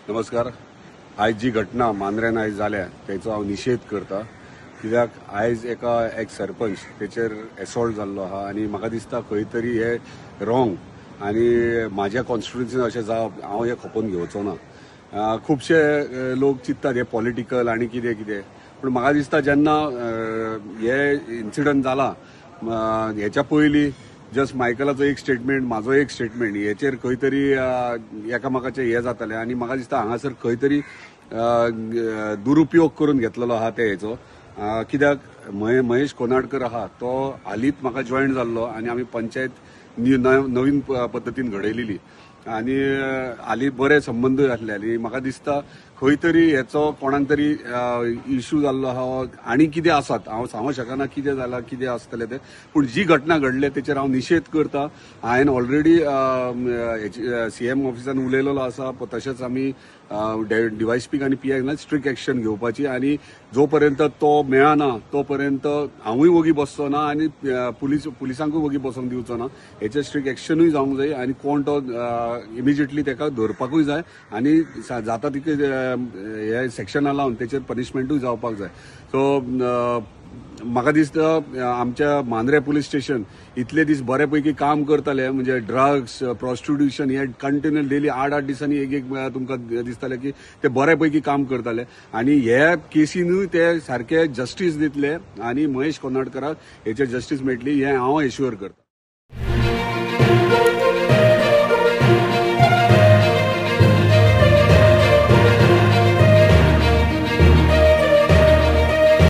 नमस्कार. आज जी घटना मांद्र्यान आयज जाल्या तेचो हांव निशेध करता, कित्याक आयज एका एक्स सरपंच तेचेर एसॉल्ट जाल्लो आहा आनी म्हाका दिसता खंय तरी हे रॉंग आनी म्हाज्या कॉन्स्टिट्युएन्सीन अशें जावप हांव हे खपोवन घेवचो ना. खुबशे लोक चिंततात हे पॉलिटिकल आनी कितें कितें, पूण म्हाका दिसता जेन्ना हे इन्सिडंट जाला हेच्या पयलीं जस्ट मायकलाचो एक स्टेटमेंट, म्हाजो एक स्टेटमेंट, हेचेर खंय तरी एकामेकाचें हे जातालें आनी म्हाका दिसता हांगासर खंय तरी दुरुपयोग करून घेतलेलो आहा ते हेचो. कित्याक महेश कोनाडकर आहा तो हालींच म्हाका जॉयन जाल्लो आनी आमी पंचायत नवीन पद्दतीन घडयलेली आनी हालीं बरे संबंद आसले आनी म्हाका दिसता खंय तरी हेचो कोणाक तरी इश्यू जाल्लो आहा आनी कितें आसात, हांव सांगूंक शकना कितें जालां कितें आसतलें तें, पूण जी घटना घडले तेचेर हांव निशेध करता. हांवें ऑलरेडी सीएम ऑफिसान उलयलेलो आसा, तशेंच आमी डीवायएसपीक आनी पीआयन स्ट्रिक्ट एक्शन घेवपाची आनी जो पर्यंत तो मेळना तो पर्यंत हांवूय वगी बसचो ना आनी पुलिसांकूय वगी बसोंक दिवचो ना. हेचेर स्ट्रिक्ट एक्शनूय जावंक जाय आनी कोण तो इमिजिएटली ताका धरपाकूय जाय आनी जाता तितके हे सेक्शनां लावन तेचेर पनिशमेंटूय जावपाक जाय. सो म्हाका दिसता आमच्या मांद्रे पुलीस स्टेशन इतले दीस बऱ्यापैकी काम करताले, म्हणजे ड्रग्स प्रॉस्टिट्यूशन हे कंटिन्यू डेली 8-8 दिसांनी एक तुमकां दिसताले की ते बऱ्यापैकी काम करताले आनी हे केसीनूय ते सारखे जस्टीस दितले आनी महेश कोनाडकराक हेचेर जस्टीस मेळटली हे हांव एश्युअर करता.